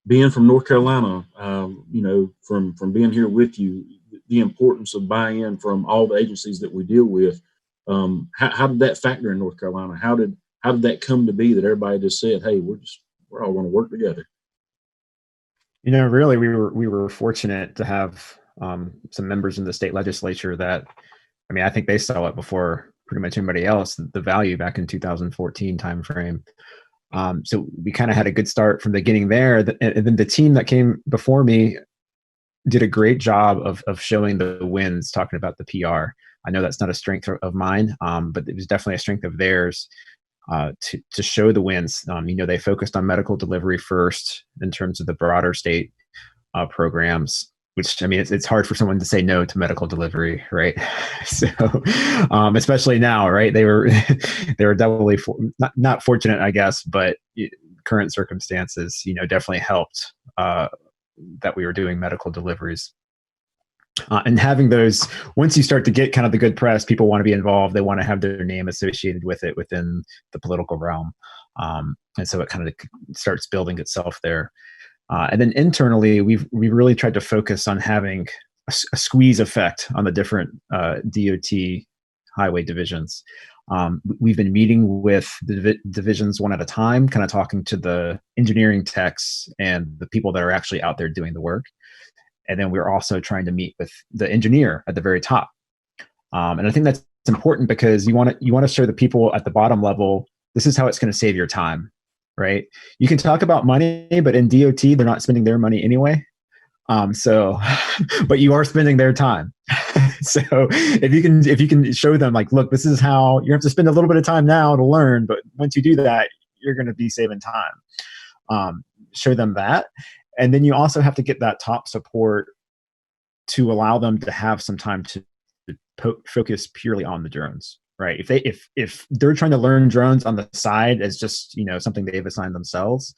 being from North Carolina, from being here with you, the importance of buy-in from all the agencies that we deal with. How did that factor in North Carolina? How did that come to be that everybody just said, "Hey, we're all going to work together"? Really, we were fortunate to have some members in the state legislature that, I think they saw it before pretty much anybody else, the value back in 2014 timeframe. So we kind of had a good start from the beginning there. And then the team that came before me did a great job of showing the wins, talking about the PR. I know that's not a strength of mine, but it was definitely a strength of theirs to show the wins. They focused on medical delivery first in terms of the broader state programs, which, it's hard for someone to say no to medical delivery, right? So, especially now, right? They were definitely not fortunate, I guess, but current circumstances, definitely helped that we were doing medical deliveries. And having those, once you start to get kind of the good press, people want to be involved. They want to have their name associated with it within the political realm. And so it kind of starts building itself there. And then internally, we really tried to focus on having a squeeze effect on the different DOT highway divisions. We've been meeting with the divisions one at a time, kind of talking to the engineering techs and the people that are actually out there doing the work. And then we're also trying to meet with the engineer at the very top. And I think that's important because you want to show the people at the bottom level, this is how it's going to save your time, right? You can talk about money, but in DOT, they're not spending their money anyway. But you are spending their time. So if you can show them, like, look, this is how you have to spend a little bit of time now to learn, but once you do that, you're going to be saving time. Show them that. And then you also have to get that top support to allow them to have some time to focus purely on the drones, right? If they're trying to learn drones on the side as just, something they've assigned themselves,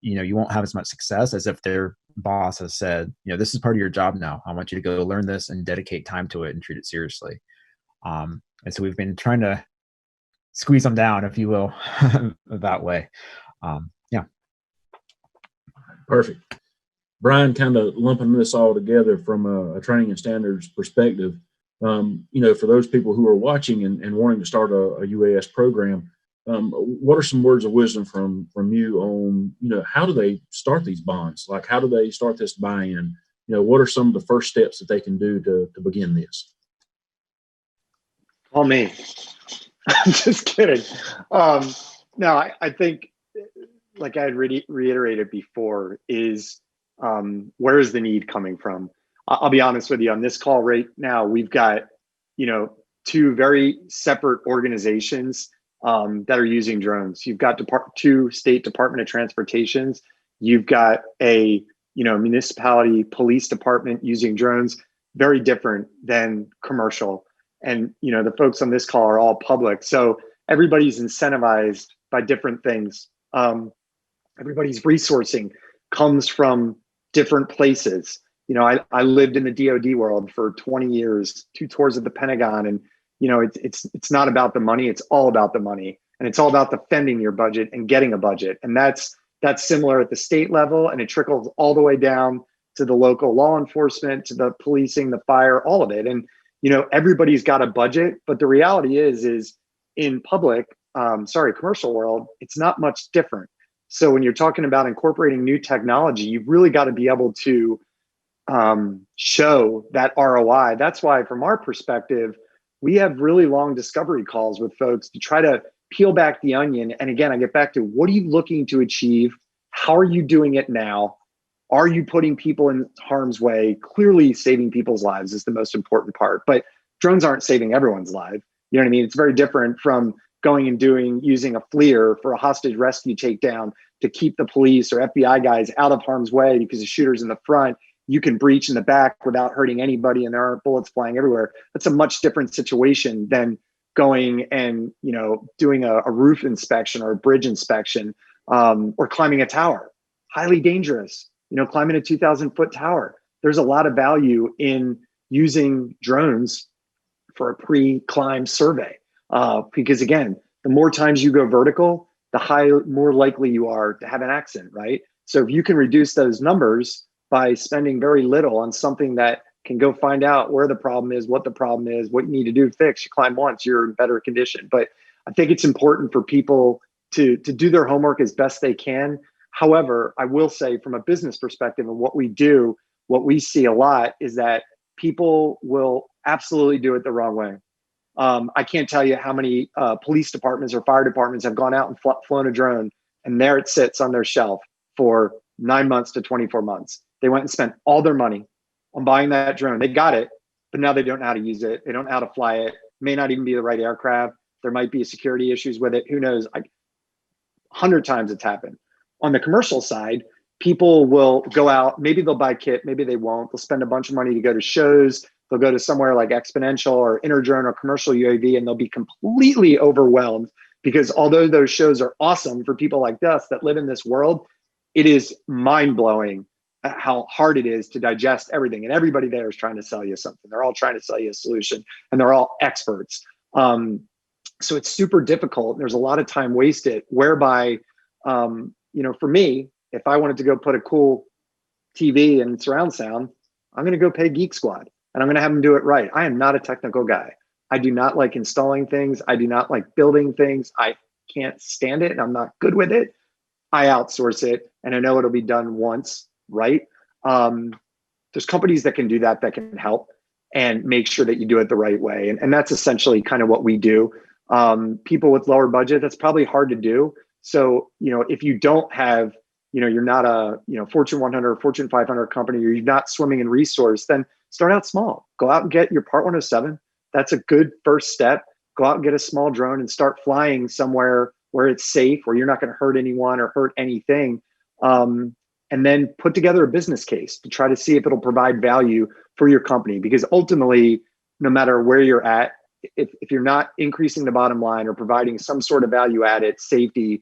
you won't have as much success as if their boss has said, this is part of your job now. I want you to go learn this and dedicate time to it and treat it seriously. And so we've been trying to squeeze them down, if you will, that way. Yeah. Perfect. Bryan, kind of lumping this all together from a training and standards perspective, for those people who are watching and wanting to start a UAS program, what are some words of wisdom from you on, how do they start these bonds? Like, how do they start this buy-in? What are some of the first steps that they can do to begin this? Call me. I'm just kidding. No, I think, like I had reiterated before, is where is the need coming from? I'll be honest with you, on this call right now, we've got, two very separate organizations that are using drones. You've got two state Department of Transportations. You've got a municipality police department using drones, very different than commercial. And the folks on this call are all public, so everybody's incentivized by different things. Everybody's resourcing comes from different places. I lived in the DoD world for 20 years, 2 tours of the Pentagon, and it's not about the money, it's all about the money. And it's all about defending your budget and getting a budget. And that's similar at the state level, and it trickles all the way down to the local law enforcement, to the policing, the fire, all of it. And everybody's got a budget, but the reality is in commercial world, it's not much different. So when you're talking about incorporating new technology, you've really got to be able to show that ROI. That's why, from our perspective, we have really long discovery calls with folks to try to peel back the onion. And again, I get back to, what are you looking to achieve? How are you doing it now? Are you putting people in harm's way? Clearly, saving people's lives is the most important part, but drones aren't saving everyone's life. You know what I mean? It's very different from going and using a FLIR for a hostage rescue takedown to keep the police or FBI guys out of harm's way because the shooter's in the front. You can breach in the back without hurting anybody, and there aren't bullets flying everywhere. That's a much different situation than going and doing a roof inspection or a bridge inspection, or climbing a tower. Highly dangerous. Climbing a 2,000-foot tower. There's a lot of value in using drones for a pre-climb survey, because again, the more times you go vertical, the more likely you are to have an accident, right? So if you can reduce those numbers by spending very little on something that can go find out where the problem is, what the problem is, what you need to do to fix, you climb once, you're in better condition. But I think it's important for people to do their homework as best they can. However, I will say from a business perspective and what we do, what we see a lot is that people will absolutely do it the wrong way. I can't tell you how many police departments or fire departments have gone out and flown a drone, and there it sits on their shelf for 9 months to 24 months. They went and spent all their money on buying that drone. They got it, but now they don't know how to use it. They don't know how to fly it. May not even be the right aircraft. There might be security issues with it. Who knows? 100 times it's happened. On the commercial side, people will go out, maybe they'll buy kit, maybe they won't. They'll spend a bunch of money to go to shows. They'll go to somewhere like Exponential or InterDrone or commercial UAV, and they'll be completely overwhelmed because although those shows are awesome for people like us that live in this world, it is mind-blowing how hard it is to digest everything. And everybody there is trying to sell you something. They're all trying to sell you a solution, and they're all experts. So it's super difficult. There's a lot of time wasted, whereby, for me, if I wanted to go put a cool TV and surround sound, I'm going to go pay Geek Squad, and I'm going to have them do it right. I am not a technical guy. I do not like installing things. I do not like building things. I can't stand it, and I'm not good with it. I outsource it, and I know it'll be done once, right? There's companies that can do that can help and make sure that you do it the right way. And that's essentially kind of what we do. People with lower budget, that's probably hard to do. So, if you don't have, you're not a, Fortune 100, Fortune 500 company, or you're not swimming in resource, then start out small. Go out and get your Part 107. That's a good first step. Go out and get a small drone and start flying somewhere where it's safe, where you're not going to hurt anyone or hurt anything. And then put together a business case to try to see if it'll provide value for your company. Because ultimately, no matter where you're at, if you're not increasing the bottom line or providing some sort of value added safety,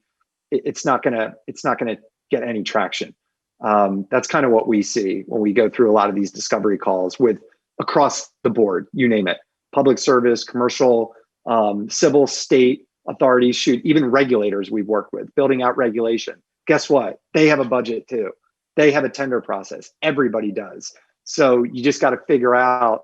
it's not gonna get any traction. That's kind of what we see when we go through a lot of these discovery calls with across the board, you name it, public service, commercial, civil, state authorities, shoot, even regulators we've worked with, building out regulation. Guess what? They have a budget too. They have a tender process. Everybody does. So you just got to figure out,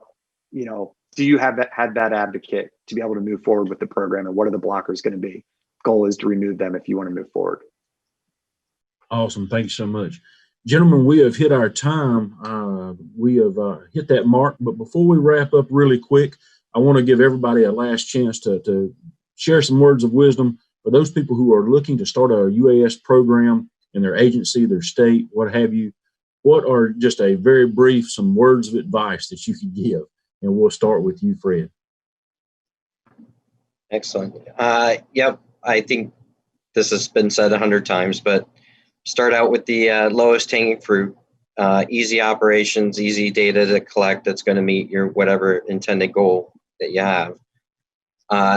do you have that advocate to be able to move forward with the program, and what are the blockers going to be? Goal is to remove them if you want to move forward. Awesome. Thank you so much. Gentlemen, we have hit our time. We have hit that mark. But before we wrap up really quick, I want to give everybody a last chance to share some words of wisdom for those people who are looking to start a UAS program in their agency, their state, what have you. What are just a very brief, some words of advice that you could give? And we'll start with you, Fred. Excellent. Yep, I think this has been said 100 times, but start out with the lowest hanging fruit. Easy operations, easy data to collect that's going to meet your whatever intended goal that you have.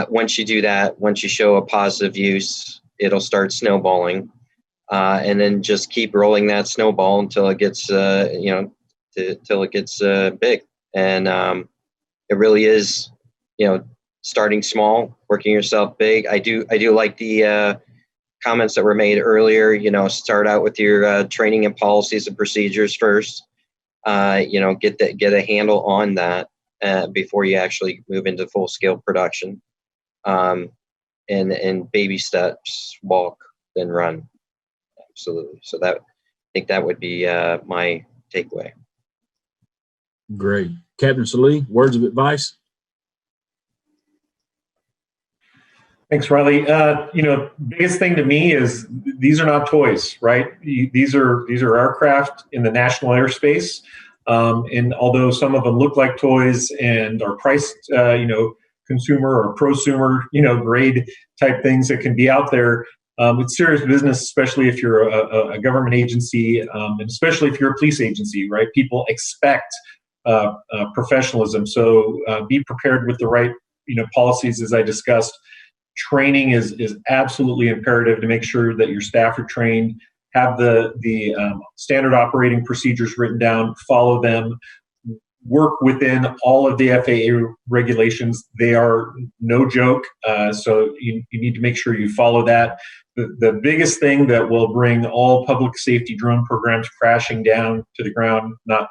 Once you do that, once you show a positive use, it'll start snowballing. And then just keep rolling that snowball until it gets, till it gets big. And it really is, starting small, working yourself big. I do like the comments that were made earlier. Start out with your training and policies and procedures first. Get a handle on that before you actually move into full scale production. And baby steps, walk, then run. Absolutely. So I think that would be my takeaway. Great. Captain Sallee, words of advice? Thanks, Riley. Biggest thing to me is these are not toys, right? These are aircraft in the national airspace. And although some of them look like toys and are priced, consumer or prosumer, grade type things that can be out there, it's serious business, especially if you're a government agency, and especially if you're a police agency, right? People expect professionalism. So be prepared with the right, policies, as I discussed. Training is absolutely imperative to make sure that your staff are trained, have the standard operating procedures written down, follow them. work within all of the FAA regulations. They are no joke, so you need to make sure you follow that. The biggest thing that will bring all public safety drone programs crashing down to the ground, not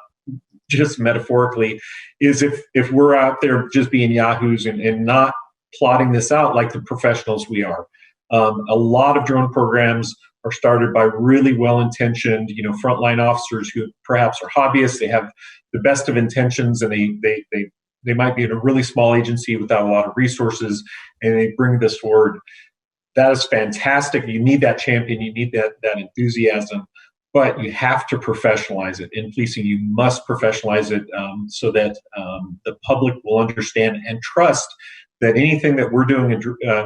just metaphorically, is if we're out there just being yahoos and not plotting this out like the professionals we are. A lot of drone programs are started by really well-intentioned, frontline officers who perhaps are hobbyists. They have the best of intentions, and they might be in a really small agency without a lot of resources, and they bring this forward. That is fantastic. You need that champion. You need that enthusiasm, but you have to professionalize it. In policing, you must professionalize it so that the public will understand and trust that anything that we're doing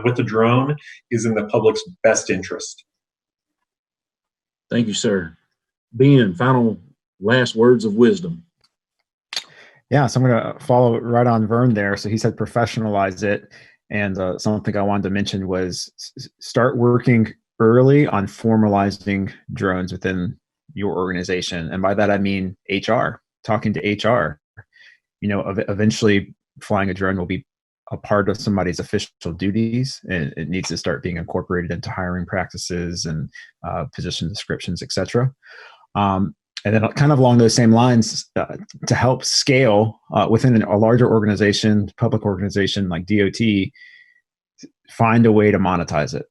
with the drone is in the public's best interest. Thank you, sir. Ben, final last words of wisdom. Yeah, so I'm going to follow right on Vern there. So he said professionalize it. And something I wanted to mention was start working early on formalizing drones within your organization. And by that, I mean HR, talking to HR. Eventually flying a drone will be a part of somebody's official duties, and it needs to start being incorporated into hiring practices and position descriptions, etc. And then kind of along those same lines, to help scale within a larger organization, public organization like DOT, find a way to monetize it.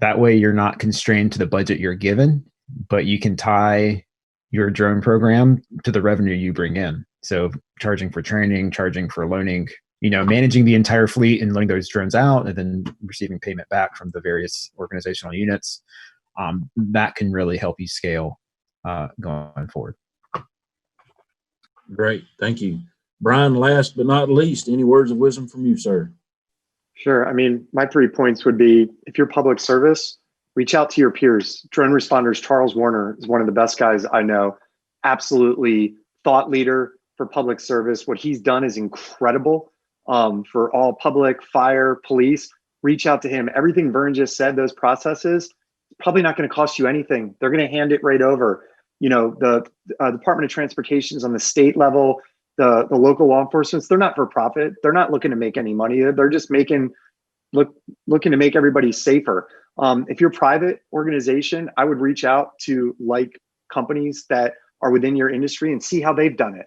That way you're not constrained to the budget you're given, but you can tie your drone program to the revenue you bring in. So charging for training, charging for loaning, managing the entire fleet and loaning those drones out, and then receiving payment back from the various organizational units. That can really help you scale going forward. Great. Thank you. Bryan, last but not least, any words of wisdom from you, sir? Sure. I mean, my 3 points would be, if you're public service, reach out to your peers. Drone responders, Charles Warner is one of the best guys I know. Absolutely thought leader for public service. What he's done is incredible. For all public, fire, police, reach out to him. Everything Vern just said, those processes, probably not going to cost you anything. They're going to hand it right over. The Department of Transportation is on the state level. The local law enforcement, they're not for profit. They're not looking to make any money. They're just looking to make everybody safer. If you're a private organization, I would reach out to companies that are within your industry and see how they've done it.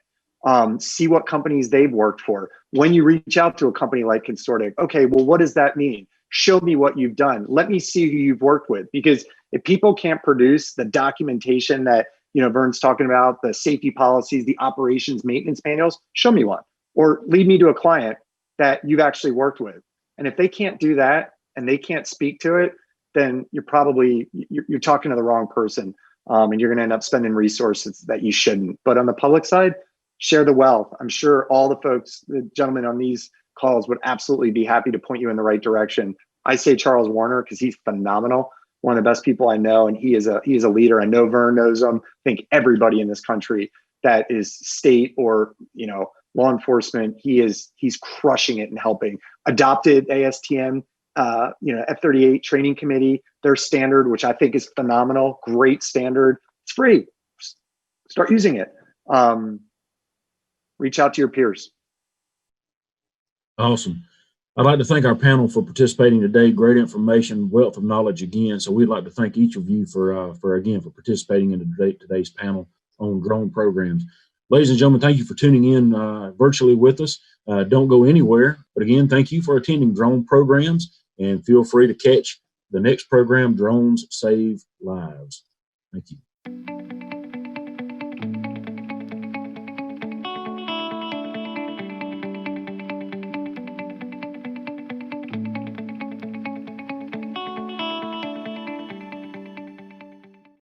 See what companies they've worked for. When you reach out to a company like Consortiq, okay, well, what does that mean? Show me what you've done. Let me see who you've worked with. Because if people can't produce the documentation that Vern's talking about, the safety policies, the operations maintenance manuals, show me one. Or lead me to a client that you've actually worked with. And if they can't do that and they can't speak to it, then you're talking to the wrong person. And you're going to end up spending resources that you shouldn't. But on the public side, share the wealth. I'm sure all the gentlemen on these calls would absolutely be happy to point you in the right direction. I say Charles Warner because he's phenomenal, one of the best people I know, and he is a leader. I know Vern knows him. I think everybody in this country that is state or law enforcement, he's crushing it and helping. Adopted ASTM, F-38 training committee, their standard, which I think is phenomenal, great standard. It's free. Start using it. Reach out to your peers. Awesome. I'd like to thank our panel for participating today. Great information, wealth of knowledge again. So we'd like to thank each of you for participating in today's panel on drone programs. Ladies and gentlemen, thank you for tuning in virtually with us. Don't go anywhere. But again, thank you for attending Drone Programs, and feel free to catch the next program, Drones Save Lives. Thank you.